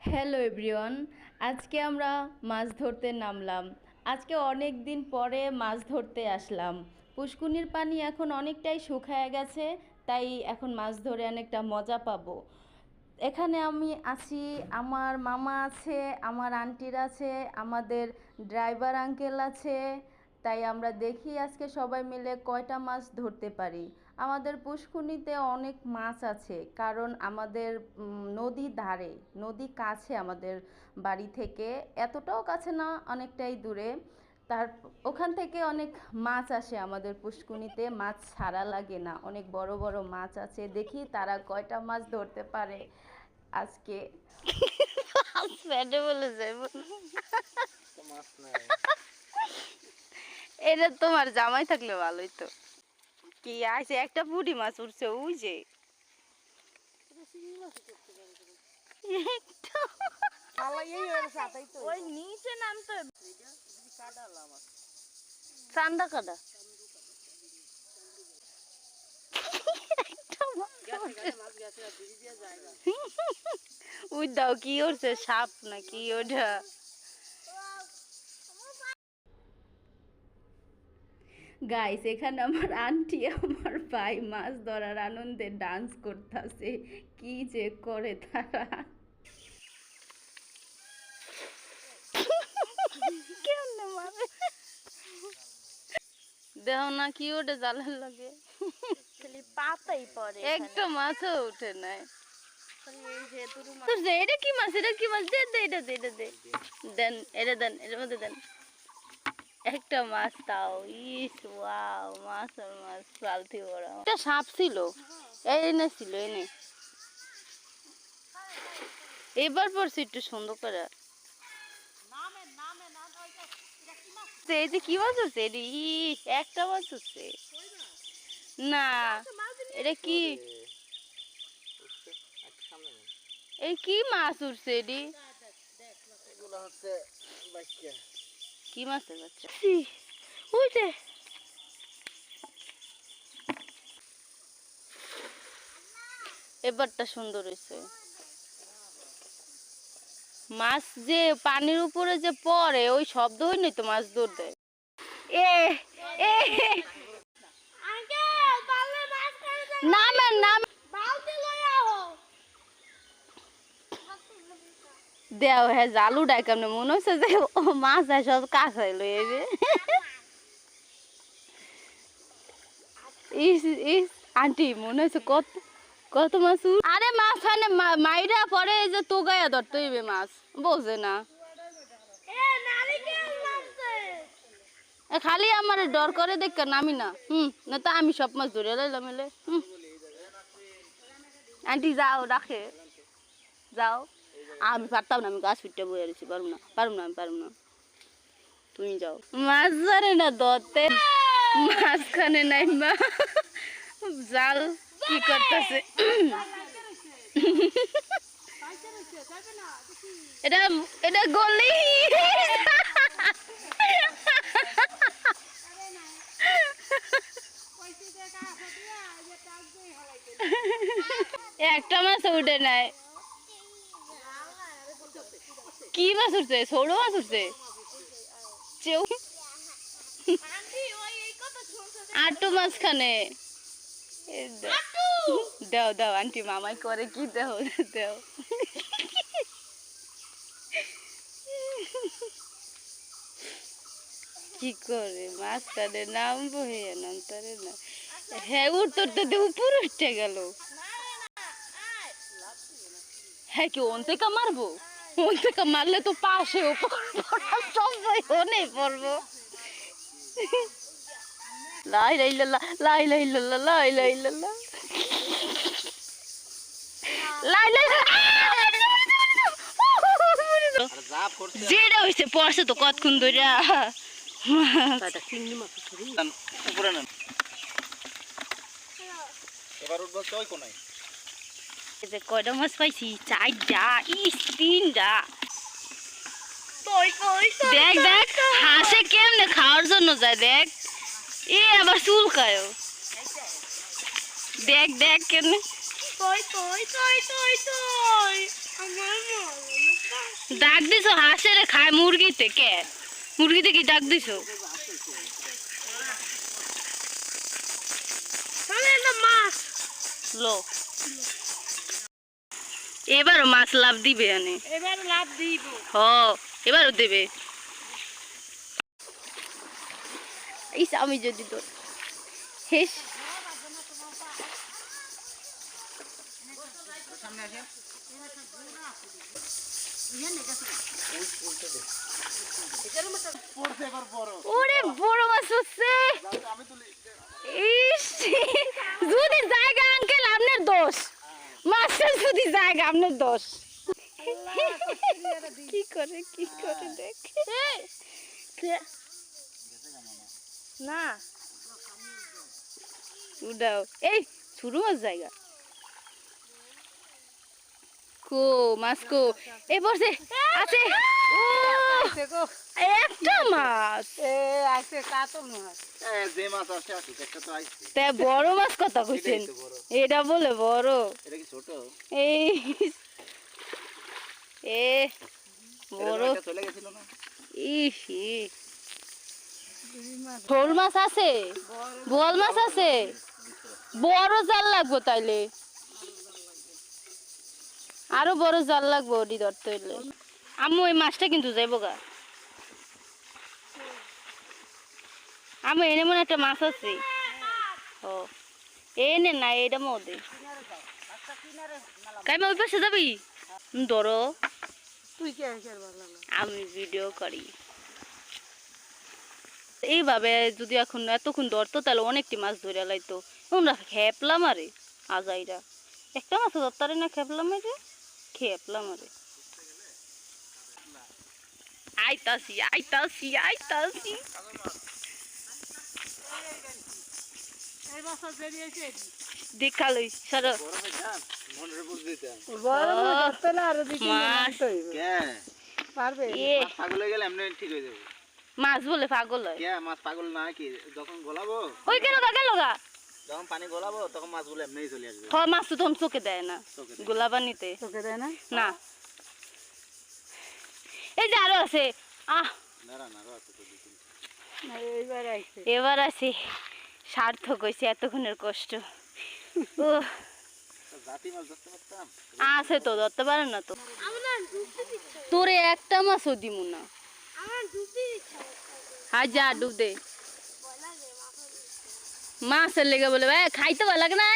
Hello everyone, আজকে আমরা মাছ ধরতে নামলাম। আজকে অনেক দিন পরে মাছ ধরতে আসলাম। পুষ্কুনির পানি এখন অনেকটাই শুকায় গেছে, তাই এখন মাছ ধরে অনেকটা মজা পাবো। এখানে আমি আছি, আমার মামা আছে, আমার আন্টির আছে, আমাদের ড্রাইভার আঙ্কেল আছে। তাই আমরা দেখি আজকে সবাই মিলে কয়টা মাছ ধরতে পারি। আমাদের পুষ্কুনিতে অনেক মাছ আছে, কারণ আমাদের নদী ধারে, নদী কাছে আমাদের বাড়ি থেকে, এতটাও কাছে না, অনেকটাই দূরে। তার ওখান থেকে অনেক মাছ আসে আমাদের পুষ্কুনিতে, মাছ ছাড়া লাগে না, অনেক বড় বড় মাছ আছে। দেখি তারা কয়টা মাছ ধরতে পারে আজকে। প্যাডে বলে যাইব এটা তোমার জামাই থাকলে ভালোই তো। কি আছে একটা পুঁটি মাছ উঠছে ওই যে ওই নিচে নামতে চান্দা কাটা ওই দাও কি করছে সাপ নাকি ওটা। গাইস, এখানে আমার আন্টি আমার ভাই মাছ ধরার আনন্দে ডান্স করতেছে। কি যে করে তারা! দেহ না কি ওটা জালের লাগে পাতাই পরে একটা মাছও উঠে নাই। এটা কি মাছ, এটা কি মাছ? দে দে এটা দে, এটা দে, দেন এটা দেন, এর মধ্যে দেন একটা মাছ তাও। ইস ওয়াও, মাছ আর মাছ পালতি বড়। একটা সাপ ছিল, এই না ছিল এনে, এবার পড়ছে একটু সুন্দর করে। এই যে কি মাছ হচ্ছে, এটি একটা মাছ হচ্ছে না, এটা কি, এই কি মাছ উঠছে এটি? কি মাছের বাচ্চা? উঠে এবারটা সুন্দর হয়েছে। মাছ যে পানির উপরে যে পড়ে ওই শব্দ হয় নাই তো মাছ দৌড় দেয়। এ এ নামেন নাম দেও, হ্যাঁ জালু ডাই কেমন মনে হচ্ছে যে ও মাছ হয় সব কাছে লই ইস ইস আন্টি মনে হচ্ছে কত কত মাছ। আরে মাছ হয় না, মাইরা পরে যে তোগাইয়া ধরতে হইবে, মাছ বোঝে না। খালি আমার ডর করে দেখ নামি না। না তো আমি সব মাছ ধরে লাইলাম এলে। আন্টি যাও, রাখে যাও। আমি পারতাম না, আমি গাছ ফিটে বয়ে রয়েছি, পারবো না, পারবো না, আমি পারবো না, তুমি যাও। মাছ ধরে না ধরতে, মাঝখানে নাই মা জাল কি করতেছে। এটা এটা গলি একটা মাছ উঠে নাই। কি মাছ উঠছে? ছোট মাছ উঠছে, চেউ আটু মাঝখানে। দাও দাও আন্টি, মামাই করে কি, দেও দেও। কি করে মাঝখানে নামবো, হে নামতারে না। হ্যাঁ উঠতে উঠতে উপর উঠে গেল। হ্যাঁ কি ওন থেকে মারবো? ওন থেকে মারলে তো পাশে সবাই ওনে পড়বো। লাই লাই লাল্লা, লাই লাই লাল্লা, লাই লাই লাল্লা, লাই লাই যেটা হয়েছে পড়ছে তো কতক্ষণ ধরে। কয়টা মাছ পাইছি? চারটা, ইস তিনটা। দেখ দেখ হাসে কেমনে খাওয়ার জন্য যায়, দেখ এ আবার চুলকায়। দেখ দেখ কেমনে। ডাক দিছো হাঁসেরে খায় মুরগিতে কে মুরগিতে কি ডাক দিছো মাছ লো এবারও মাছ লাভ দিবে আনে এবার লাভ দিব হ এবারও দেবে ইস আমি যদি তোর হেস ওরে বড় মাছ হচ্ছে ইস যদি জায়গা আঙ্কেল আপনার দোষ মাছের যদি জায়গা আপনার দোষ কি করে দেখে না উড়াও এই ছোট মাছ জায়গা কো মাছ কো এই পড়ছে আছে ও একটা মাছ যে মাছ আসে আসুক একটা তো আইছে তা বড় মাছ কথা কইছেন এটা বলে বড় এটা কি ছোট এই এ বড় এটা চলে গেছিল না ইস শোল মাছ আছে বোয়াল মাছ আছে বড় জাল লাগবো তাইলে আরো বড় জাল লাগবো ওটি ধরতে হইলে আম্মু এই মাছটা কিন্তু যাইব গা আম্মু এনে মনে একটা মাছ আছে ও এনে না এটা মধ্যে কাইমা ওই পাশে যাবি ধরো তুই কে আমি ভিডিও করি এইভাবে যদি এখন এতক্ষণ ধরতো তাহলে অনেকটি মাছ ধরে লাইতো আমরা খেপলাম আরে আজাইরা একটা মাছ ধরতারে না খেপলাম আরে খেপলাম আরে আইতাছি দেখালই সরো মনের উপর দিতে মাছ কে এ মাছ পাগল হয়ে গেলে এমনি ঠিক হয়ে যাবে মাছ বলে পাগল হয় কে মাছ পাগল না কি যখন গলাবো ওই গেল গা যখন পানি গলাবো তখন মাছগুলো এমনিই চলে আসবে মাছ তো তখন চোখে দেয় না চোখে দেয়। গোলা পানিতে তোকে দেয় না না এই যে আরো আছে আহ না আছে তো দুই তিনটা। এইবার আইছে এবার আছে সার্থক হয়েছে এতক্ষণের কষ্ট ও তা জাতি মাছ ধরতে পারতাম আছে তো ধরতে পারে না তো তোরে একটা মাছও দিমু না হাজার ডুব দে মাছের লেগে বলে ভাই খাইতে ভালো লাগে না